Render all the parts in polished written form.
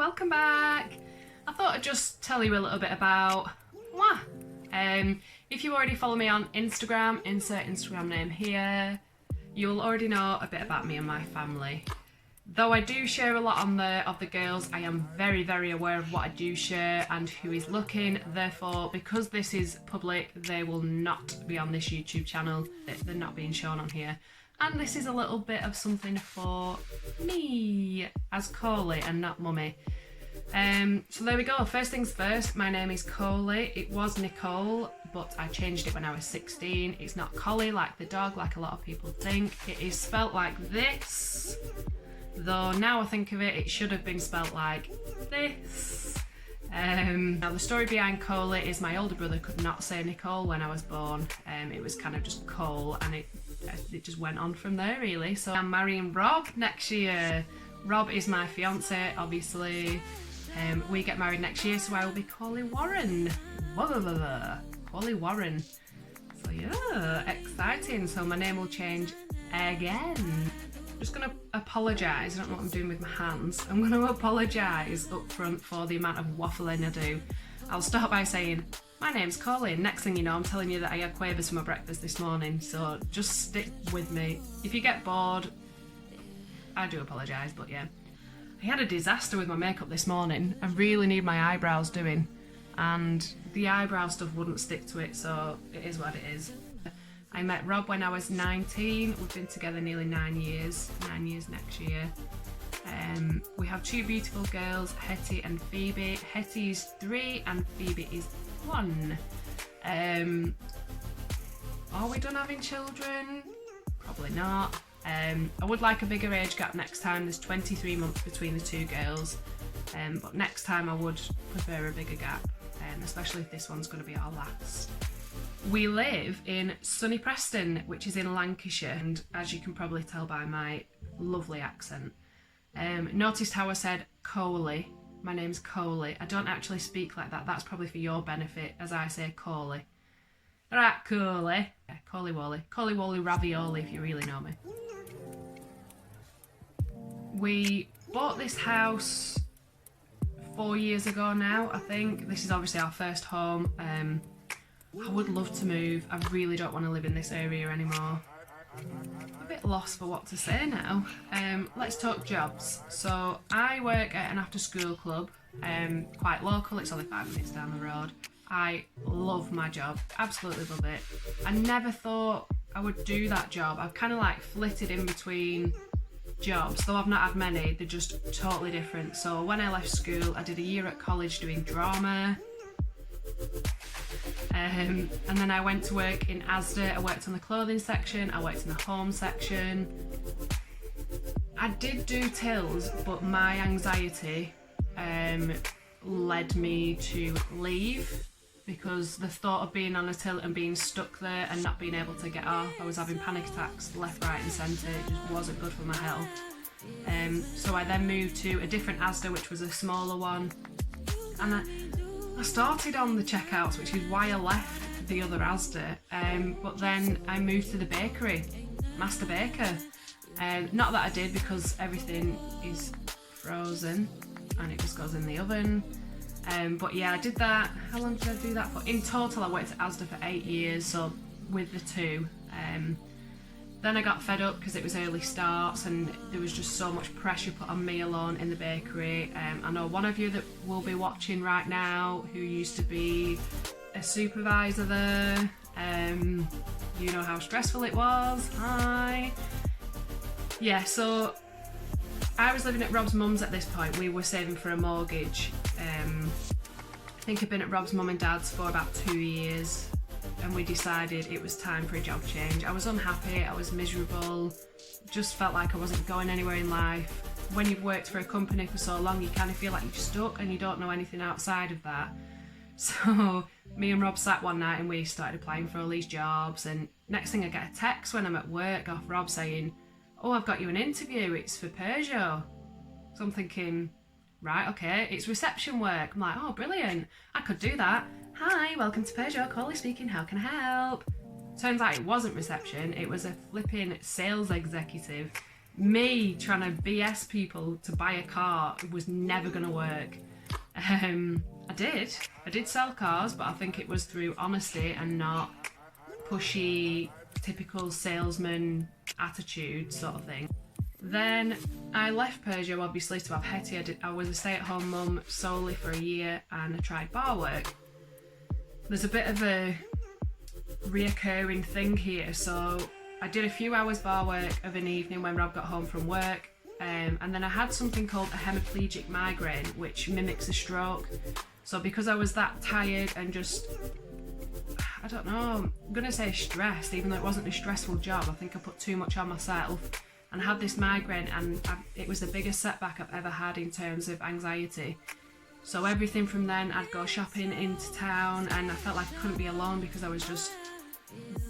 welcome back. I thought I'd just tell you a little bit about if you already follow me on Instagram, insert Instagram name here, you'll already know a bit about me and my family. Though I do share a lot on there of the girls, I am very, very aware of what I do share and who is looking. Therefore, because this is public, they will not be on this YouTube channel. They're not being shown on here. And this is a little bit of something for me as Colie and not mummy. So there we go. First things first, my name is Colie. It was Nicole, but I changed it when I was 16. It's not Colie like the dog, like a lot of people think. It is spelt like this. Though now I think of it, it should have been spelt like this. Now the story behind Colie is my older brother could not say Nicole when I was born. It was kind of just Cole, and it just went on from there really. So I'm marrying Rob next year. Rob is my fiance, obviously. We get married next year, so I will be Colie Warren. Colie Warren. So yeah, exciting. So my name will change again. I'm just going to apologise. I don't know what I'm doing with my hands. I'm going to apologise up front for the amount of waffling I do. I'll start by saying, my name's Colie, and next thing you know, I'm telling you that I had quavers for my breakfast this morning, so just stick with me. If you get bored, I do apologise, but yeah. I had a disaster with my makeup this morning. I really need my eyebrows doing, and the eyebrow stuff wouldn't stick to it, so it is what it is. I met Rob when I was 19. We've been together nearly 9 years. 9 years next year. We have two beautiful girls, Hetty and Phoebe. Hetty is 3 and Phoebe is 1. Are we done having children? Probably not. I would like a bigger age gap next time. There's 23 months between the two girls, but next time I would prefer a bigger gap, especially if this one's going to be our last. We live in sunny Preston, which is in Lancashire, and as you can probably tell by my lovely accent. Noticed how I said Colie. My name's Colie. I don't actually speak like that. That's probably for your benefit, as I say Colie. Right, Colie. Yeah, Colie Wally. Colie Wally ravioli, if you really know me. We bought this house 4 years ago now, I think. This is obviously our first home. I would love to move. I really don't want to live in this area anymore. A bit lost for what to say now. Let's talk jobs. So I work at an after school club, quite local. It's only 5 minutes down the road. I love my job, absolutely love it. I never thought I would do that job. I've kind of like flitted in between jobs, though I've not had many. They're just totally different. So when I left school, I did a year at college doing drama. And then I went to work in Asda. I worked on the clothing section, I worked in the home section. I did do tills, but my anxiety led me to leave, because the thought of being on a till and being stuck there and not being able to get off, I was having panic attacks left, right and centre. It just wasn't good for my health. So I then moved to a different Asda, which was a smaller one, and I started on the checkouts, which is why I left the other Asda, but then I moved to the bakery, Master Baker. Not that I did, because everything is frozen and it just goes in the oven. But yeah, I did that. How long did I do that for? In total, I worked at Asda for 8 years, so with the two. Then I got fed up because it was early starts and there was just so much pressure put on me alone in the bakery. I know one of you that will be watching right now who used to be a supervisor there. You know how stressful it was. Hi. Yeah, so I was living at Rob's mum's at this point. We were saving for a mortgage. I think I'd been at Rob's mum and dad's for about 2 years, and we decided it was time for a job change. I was unhappy, I was miserable, just felt like I wasn't going anywhere in life. When you've worked for a company for so long, you kind of feel like you're stuck and you don't know anything outside of that. So me and Rob sat one night and we started applying for all these jobs, and next thing I get a text when I'm at work off Rob saying, "Oh, I've got you an interview, it's for Peugeot." So I'm thinking, right, okay, it's reception work. I'm like, oh, brilliant, I could do that. Hi, welcome to Peugeot, Colie speaking, how can I help? Turns out it wasn't reception, it was a flipping sales executive. Me trying to BS people to buy a car was never going to work. I did sell cars, but I think it was through honesty and not pushy, typical salesman attitude sort of thing. Then I left Peugeot obviously to have Hetty. I was a stay-at-home mum solely for a year, and I tried bar work. There's a bit of a reoccurring thing here, so I did a few hours bar work of an evening when Rob got home from work, and then I had something called a hemiplegic migraine, which mimics a stroke. So because I was that tired and just, I don't know, I'm gonna say stressed, even though it wasn't a stressful job. I think I put too much on myself and had this migraine, and it was the biggest setback I've ever had in terms of anxiety. So everything from then, I'd go shopping into town, and I felt like I couldn't be alone because I was just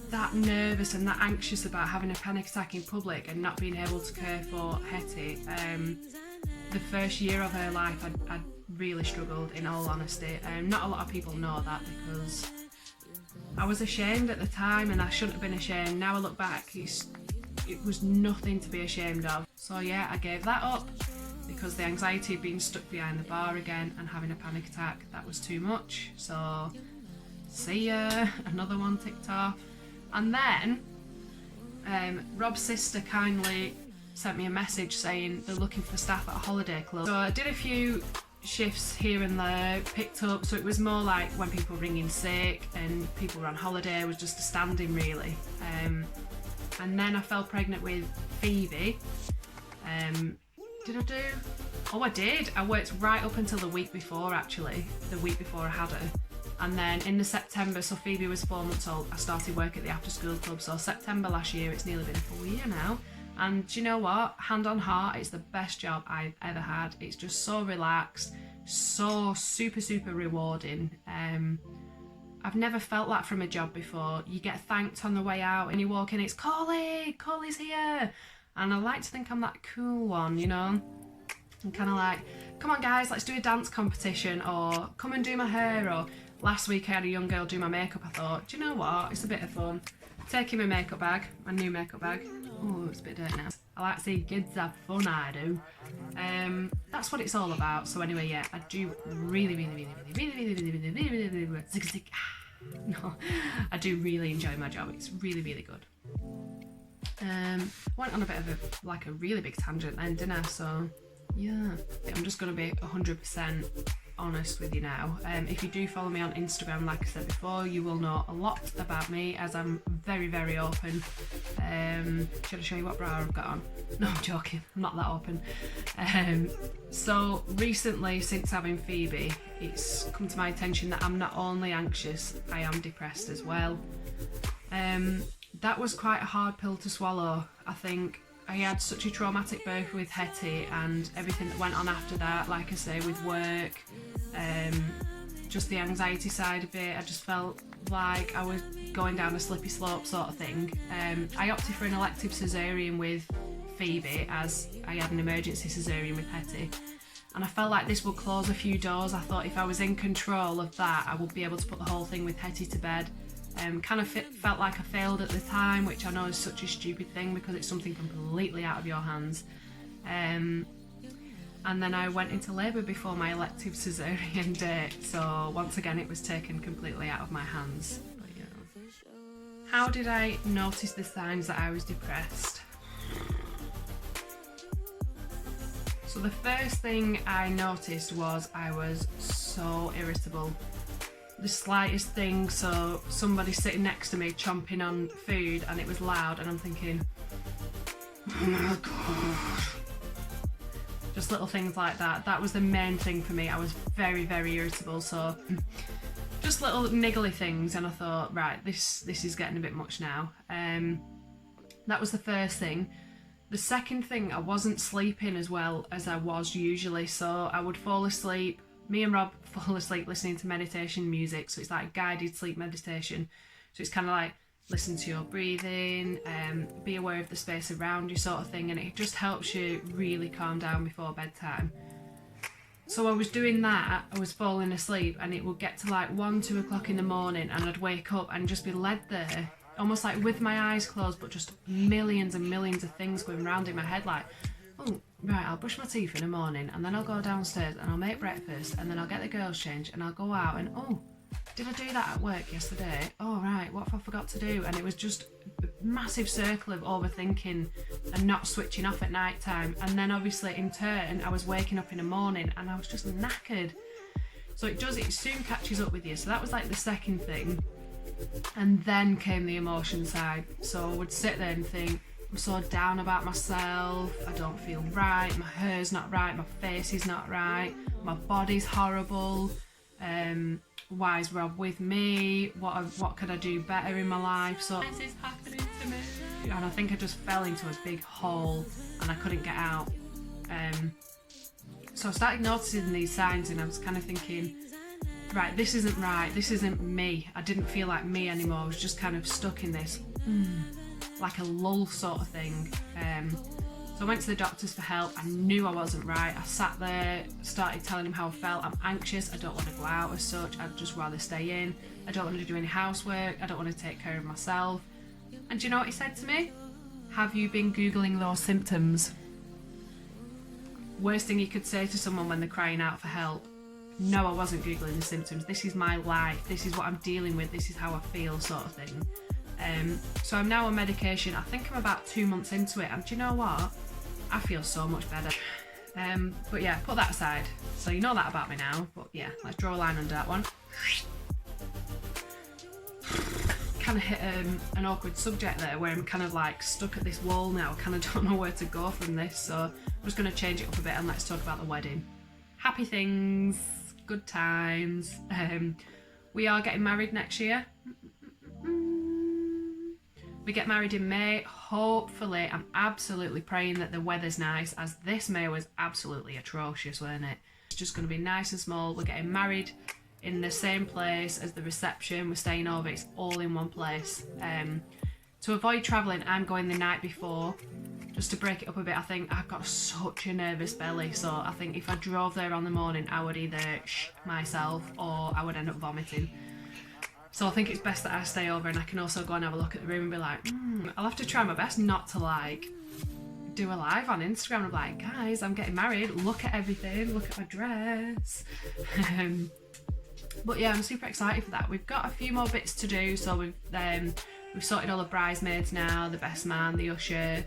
that nervous and that anxious about having a panic attack in public and not being able to care for Hetty. The first year of her life, I really struggled, in all honesty. Not a lot of people know that because I was ashamed at the time, and I shouldn't have been ashamed. Now I look back, it was nothing to be ashamed of. So yeah, I gave that up because the anxiety of being stuck behind the bar again and having a panic attack, that was too much. So see ya, another one ticked off. And then Rob's sister kindly sent me a message saying they're looking for staff at a holiday club. So I did a few shifts here and there, picked up, so it was more like when people were ringing sick and people were on holiday, it was just a stand-in really. And then I fell pregnant with Phoebe. Did I do? Oh, I did. I worked right up until the week before, actually, the week before I had her. And then in the September, so Phoebe was 4 months old, I started work at the after school club. So September last year, it's nearly been a full year now. And do you know what? Hand on heart, it's the best job I've ever had. It's just so relaxed, so super, super rewarding. I've never felt that from a job before. You get thanked on the way out and you walk in, it's Colie, Colie's here. And I like to think I'm that cool one, you know? I'm kind of like, come on guys, let's do a dance competition, or come and do my hair, or last week I had a young girl do my makeup. I thought, do you know what? It's a bit of fun. Taking my makeup bag, my new makeup bag. Oh, it's a bit dirty now. I like to see kids have fun, I do. That's what it's all about. So anyway, yeah, I do really enjoy my job. It's really, really good. Went on a bit of a really big tangent then, didn't I? So yeah, I'm just going to be 100% honest with you now. If you do follow me on Instagram, like I said before, you will know a lot about me, as I'm very, very open. Should I show you what bra I've got on? No, I'm joking, I'm not that open. So recently, since having Phoebe, it's come to my attention that I'm not only anxious, I am depressed as well. That was quite a hard pill to swallow. I think I had such a traumatic birth with Hetty and everything that went on after that, like I say, with work, just the anxiety side of it. I just felt like I was going down a slippy slope sort of thing. I opted for an elective caesarean with Phoebe, as I had an emergency caesarean with Hetty, and I felt like this would close a few doors. I thought if I was in control of that, I would be able to put the whole thing with Hetty to bed. Kind of felt like I failed at the time, which I know is such a stupid thing because it's something completely out of your hands. And then I went into labour before my elective caesarean date, so once again it was taken completely out of my hands. But, you know. How did I notice the signs that I was depressed? So the first thing I noticed was I was so irritable. The slightest thing, so somebody sitting next to me chomping on food and it was loud and I'm thinking, oh my god. Just little things like that. That was the main thing for me. I was very, very irritable, so just little niggly things, and I thought, right, this is getting a bit much now. That was the first thing. The second thing, I wasn't sleeping as well as I was usually, so I would fall asleep. Me and Rob fall asleep listening to meditation music, so it's like guided sleep meditation. So it's kind of like listen to your breathing, be aware of the space around you sort of thing, and it just helps you really calm down before bedtime. So I was doing that, I was falling asleep, and it would get to like 1, 2 o'clock in the morning and I'd wake up and just be led there almost like with my eyes closed, but just millions and millions of things going round in my head, like, oh, right, I'll brush my teeth in the morning, and then I'll go downstairs and I'll make breakfast, and then I'll get the girls changed, and I'll go out, and oh, did I do that at work yesterday? Oh, right, what have I forgot to do? And it was just a massive circle of overthinking and not switching off at night time. And then obviously in turn, I was waking up in the morning and I was just knackered. So it soon catches up with you. So that was like the second thing. And then came the emotion side. So I would sit there and think, I'm so down about myself, I don't feel right, my hair's not right, my face is not right, my body's horrible, why is Rob with me, what could I do better in my life, so this is happening to me. And I think I just fell into a big hole and I couldn't get out. So I started noticing these signs and I was kind of thinking, right, this isn't me. I didn't feel like me anymore. I was just kind of stuck in this, like a lull sort of thing. So I went to the doctors for help. I knew I wasn't right. I sat there, started telling him how I felt. I'm anxious. I don't want to go out as such. I'd just rather stay in. I don't want to do any housework. I don't want to take care of myself. And do you know what he said to me? Have you been Googling those symptoms? Worst thing you could say to someone when they're crying out for help. No, I wasn't Googling the symptoms. This is my life. This is what I'm dealing with. This is how I feel, sort of thing. So I'm now on medication. I think I'm about 2 months into it. And do you know what? I feel so much better. But yeah, put that aside. So you know that about me now. But yeah, let's draw a line under that one. Kind of hit an awkward subject there where I'm kind of like stuck at this wall now. I kind of don't know where to go from this. So I'm just going to change it up a bit and let's talk about the wedding. Happy things, good times. We are getting married next year. We get married in May. Hopefully, I'm absolutely praying that the weather's nice, as this May was absolutely atrocious, wasn't it? It's just going to be nice and small. We're getting married in the same place as the reception. We're staying over. It's all in one place. To avoid travelling, I'm going the night before. Just to break it up a bit, I think I've got such a nervous belly, so I think if I drove there on the morning, I would either myself or I would end up vomiting. So I think it's best that I stay over and I can also go and have a look at the room and be like, I'll have to try my best not to like do a live on Instagram and be like, guys, I'm getting married, look at everything, look at my dress. But yeah, I'm super excited for that. We've got a few more bits to do, so we've sorted all the bridesmaids now, the best man, the usher,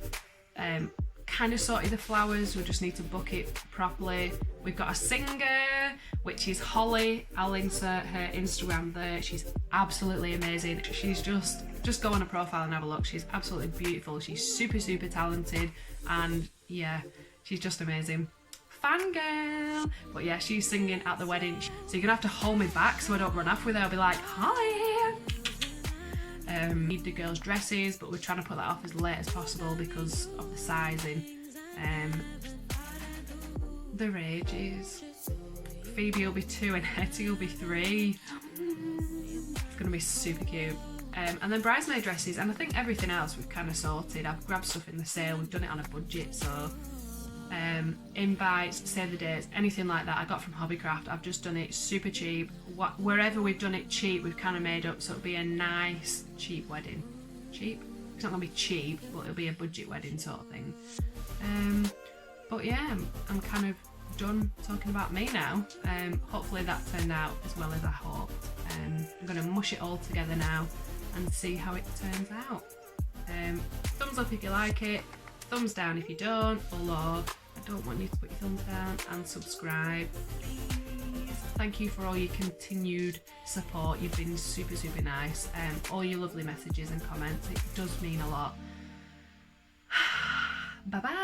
kind of sorted the flowers. We just need to book it properly. We've got a singer, which is Holly. I'll insert her Instagram there. She's absolutely amazing. She's just go on her profile and have a look. She's absolutely beautiful. She's super, super talented, and yeah, she's just amazing. Fangirl. But yeah, she's singing at the wedding, so you're gonna have to hold me back so I don't run off with her. I'll be like, Holly. Need the girls' dresses, but we're trying to put that off as late as possible because of the sizing. Their ages. Phoebe will be 2 and Hetty will be 3. It's gonna be super cute. And then bridesmaid dresses, and I think everything else we've kind of sorted. I've grabbed stuff in the sale, we've done it on a budget, so invites, save the dates, anything like that I got from Hobbycraft. I've just done it super cheap. Wherever we've done it cheap, we've kind of made up, so it'll be a nice cheap wedding. Cheap? It's not gonna be cheap, but it'll be a budget wedding sort of thing. But yeah, I'm kind of done talking about me now. Hopefully that turned out as well as I hoped. I'm gonna mush it all together now and see how it turns out. Thumbs up if you like it, thumbs down if you don't, although I don't want you to put your thumbs down, and subscribe, please. Thank you for all your continued support. You've been super, super nice. All your lovely messages and comments, it does mean a lot. Bye bye.